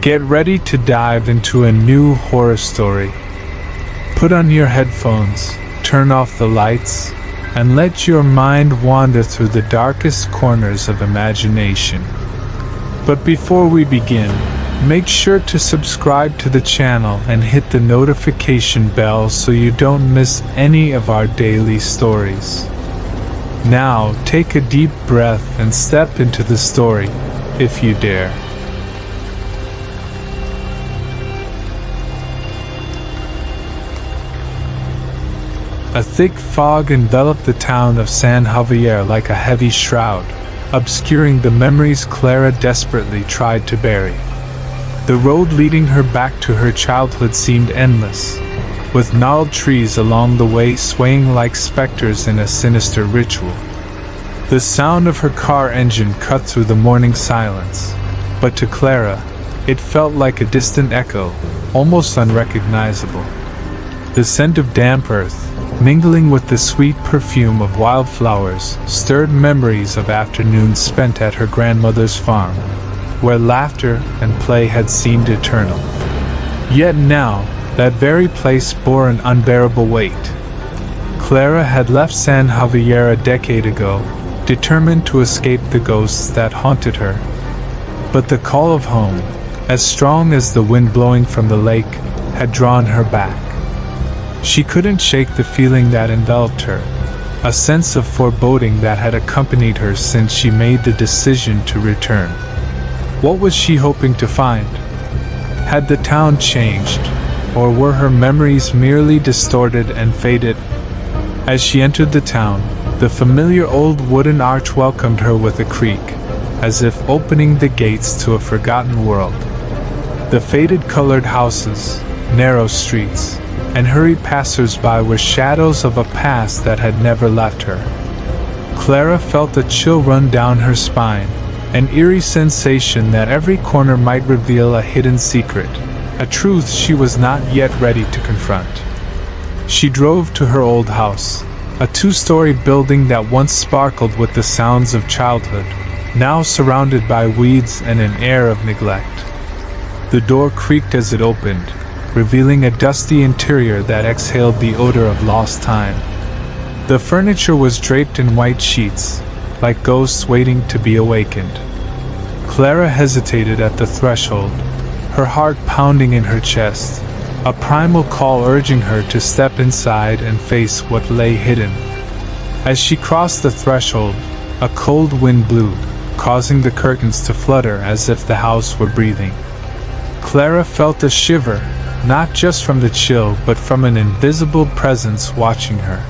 Get ready to dive into a new horror story. Put on your headphones, turn off the lights, and let your mind wander through the darkest corners of imagination. But before we begin, make sure to subscribe to the channel and hit the notification bell so you don't miss any of our daily stories. Now, take a deep breath and step into the story, if you dare. A thick fog enveloped the town of San Javier like a heavy shroud, obscuring the memories Clara desperately tried to bury. The road leading her back to her childhood seemed endless, with gnarled trees along the way swaying like specters in a sinister ritual. The sound of her car engine cut through the morning silence, but to Clara, it felt like a distant echo, almost unrecognizable. The scent of damp earth, mingling with the sweet perfume of wildflowers, stirred memories of afternoons spent at her grandmother's farm, where laughter and play had seemed eternal. Yet now, that very place bore an unbearable weight. Clara had left San Javier a decade ago, determined to escape the ghosts that haunted her. But the call of home, as strong as the wind blowing from the lake, had drawn her back. She couldn't shake the feeling that enveloped her, a sense of foreboding that had accompanied her since she made the decision to return. What was she hoping to find? Had the town changed, or were her memories merely distorted and faded? As she entered the town, the familiar old wooden arch welcomed her with a creak, as if opening the gates to a forgotten world. The faded-colored houses, narrow streets, and hurried passers-by were shadows of a past that had never left her. Clara felt a chill run down her spine, an eerie sensation that every corner might reveal a hidden secret, a truth she was not yet ready to confront. She drove to her old house, a two-story building that once sparkled with the sounds of childhood, now surrounded by weeds and an air of neglect. The door creaked as it opened, revealing a dusty interior that exhaled the odor of lost time. The furniture was draped in white sheets, like ghosts waiting to be awakened. Clara hesitated at the threshold, her heart pounding in her chest, a primal call urging her to step inside and face what lay hidden. As she crossed the threshold, a cold wind blew, causing the curtains to flutter as if the house were breathing. Clara felt a shiver, not just from the chill but from an invisible presence watching her.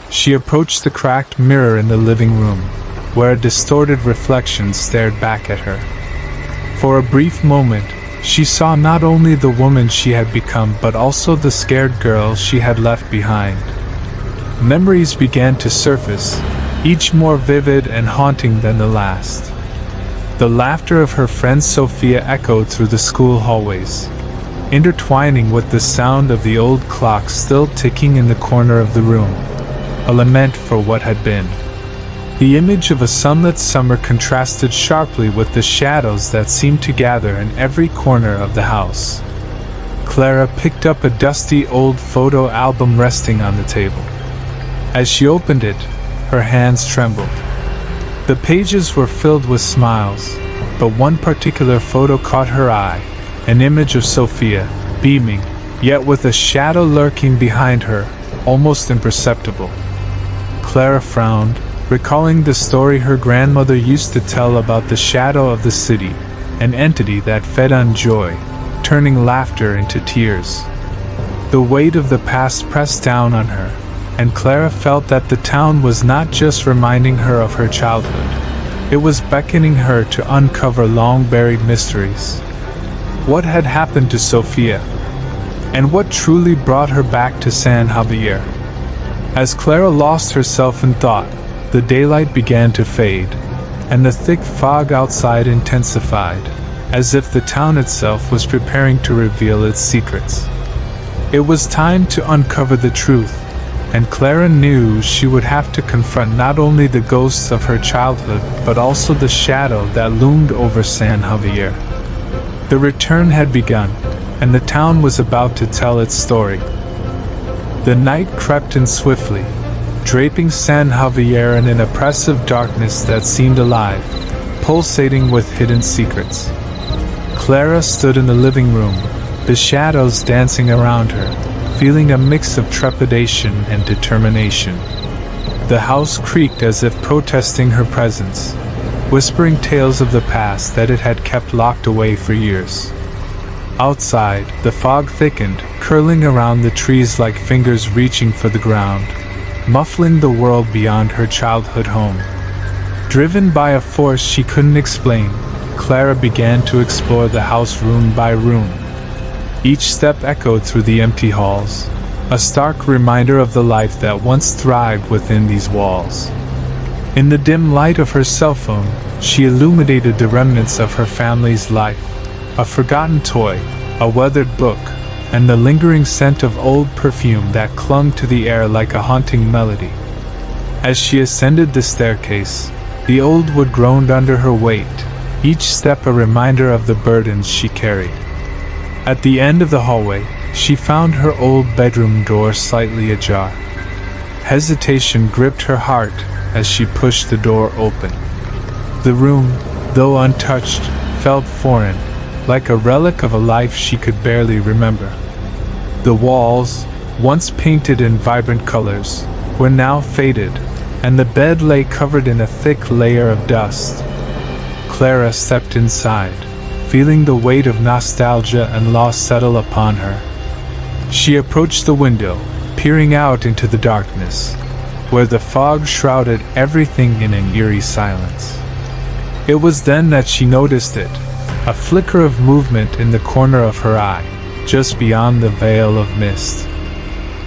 She approached the cracked mirror in the living room, where a distorted reflection stared back at her. For a brief moment, she saw not only the woman she had become but also the scared girl she had left behind. Memories began to surface, each more vivid and haunting than the last. The laughter of her friend Sophia echoed through the school hallways, intertwining with the sound of the old clock still ticking in the corner of the room, a lament for what had been. The image of a sunlit summer contrasted sharply with the shadows that seemed to gather in every corner of the house. Clara picked up a dusty old photo album resting on the table. As she opened it, her hands trembled. The pages were filled with smiles, but one particular photo caught her eye, an image of Sophia, beaming, yet with a shadow lurking behind her, almost imperceptible. Clara frowned, recalling the story her grandmother used to tell about the shadow of the city, an entity that fed on joy, turning laughter into tears. The weight of the past pressed down on her, and Clara felt that the town was not just reminding her of her childhood, it was beckoning her to uncover long-buried mysteries. What had happened to Sophia? And what truly brought her back to San Javier? As Clara lost herself in thought, the daylight began to fade, and the thick fog outside intensified, as if the town itself was preparing to reveal its secrets. It was time to uncover the truth, and Clara knew she would have to confront not only the ghosts of her childhood but also the shadow that loomed over San Javier. The return had begun, and the town was about to tell its story. The night crept in swiftly, draping San Javier in an oppressive darkness that seemed alive, pulsating with hidden secrets. Clara stood in the living room, the shadows dancing around her, feeling a mix of trepidation and determination. The house creaked as if protesting her presence, whispering tales of the past that it had kept locked away for years. Outside, the fog thickened, curling around the trees like fingers reaching for the ground, muffling the world beyond her childhood home. Driven by a force she couldn't explain, Clara began to explore the house room by room. Each step echoed through the empty halls, a stark reminder of the life that once thrived within these walls. In the dim light of her cell phone, she illuminated the remnants of her family's life. A forgotten toy, a weathered book, and the lingering scent of old perfume that clung to the air like a haunting melody. As she ascended the staircase, the old wood groaned under her weight, each step a reminder of the burdens she carried. At the end of the hallway, she found her old bedroom door slightly ajar. Hesitation gripped her heart as she pushed the door open. The room, though untouched, felt foreign, like a relic of a life she could barely remember. The walls, once painted in vibrant colors, were now faded, and the bed lay covered in a thick layer of dust. Clara stepped inside, feeling the weight of nostalgia and loss settle upon her. She approached the window, peering out into the darkness, where the fog shrouded everything in an eerie silence. It was then that she noticed it, a flicker of movement in the corner of her eye, just beyond the veil of mist.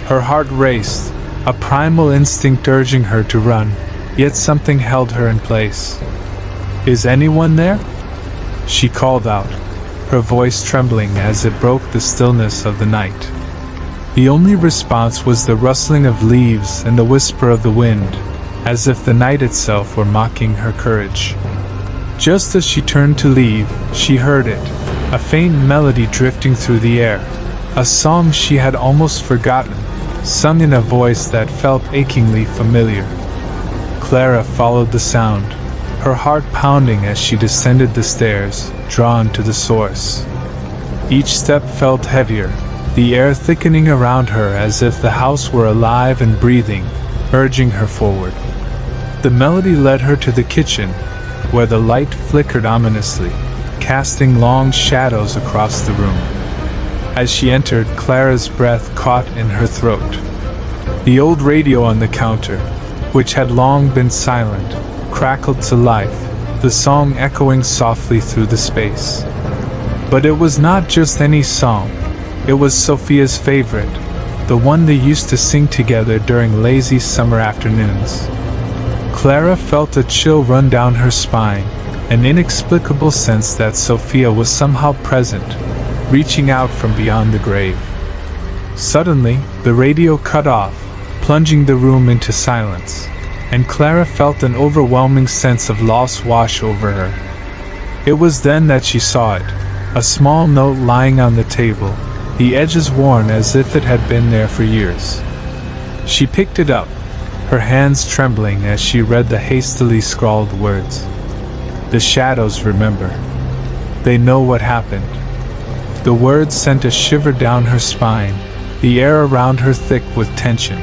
Her heart raced, a primal instinct urging her to run, yet something held her in place. "Is anyone there?" she called out, her voice trembling as it broke the stillness of the night. The only response was the rustling of leaves and the whisper of the wind, as if the night itself were mocking her courage. Just as she turned to leave, she heard it, a faint melody drifting through the air, a song she had almost forgotten, sung in a voice that felt achingly familiar. Clara followed the sound, her heart pounding as she descended the stairs, drawn to the source. Each step felt heavier, the air thickening around her as if the house were alive and breathing, urging her forward. The melody led her to the kitchen, where the light flickered ominously, casting long shadows across the room. As she entered, Clara's breath caught in her throat. The old radio on the counter, which had long been silent, crackled to life, the song echoing softly through the space. But it was not just any song. It was Sophia's favorite, the one they used to sing together during lazy summer afternoons. Clara felt a chill run down her spine, an inexplicable sense that Sophia was somehow present, reaching out from beyond the grave. Suddenly, the radio cut off, plunging the room into silence, and Clara felt an overwhelming sense of loss wash over her. It was then that she saw it, a small note lying on the table, the edges worn as if it had been there for years. She picked it up, her hands trembling as she read the hastily scrawled words. "The shadows remember. They know what happened." The words sent a shiver down her spine, the air around her thick with tension.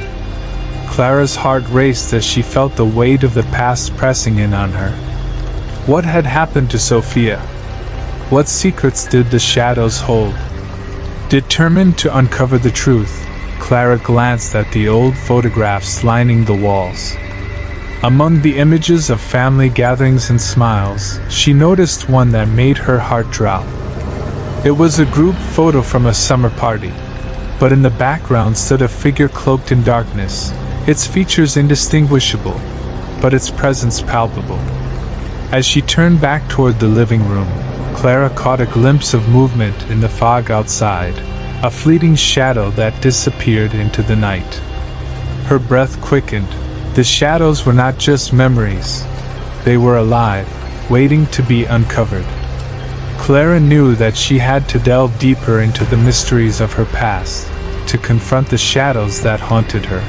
Clara's heart raced as she felt the weight of the past pressing in on her. What had happened to Sophia? What secrets did the shadows hold? Determined to uncover the truth, Clara glanced at the old photographs lining the walls. Among the images of family gatherings and smiles, she noticed one that made her heart drop. It was a group photo from a summer party, but in the background stood a figure cloaked in darkness, its features indistinguishable, but its presence palpable. As she turned back toward the living room, Clara caught a glimpse of movement in the fog outside, a fleeting shadow that disappeared into the night. Her breath quickened. The shadows were not just memories. They were alive, waiting to be uncovered. Clara knew that she had to delve deeper into the mysteries of her past, to confront the shadows that haunted her.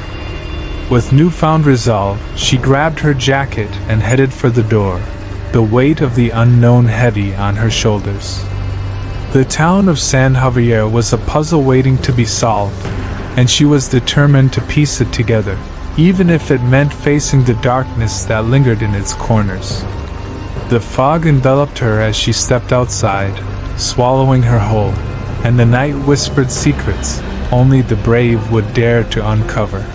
With newfound resolve, she grabbed her jacket and headed for the door, the weight of the unknown heavy on her shoulders. The town of San Javier was a puzzle waiting to be solved, and she was determined to piece it together, even if it meant facing the darkness that lingered in its corners. The fog enveloped her as she stepped outside, swallowing her whole, and the night whispered secrets only the brave would dare to uncover.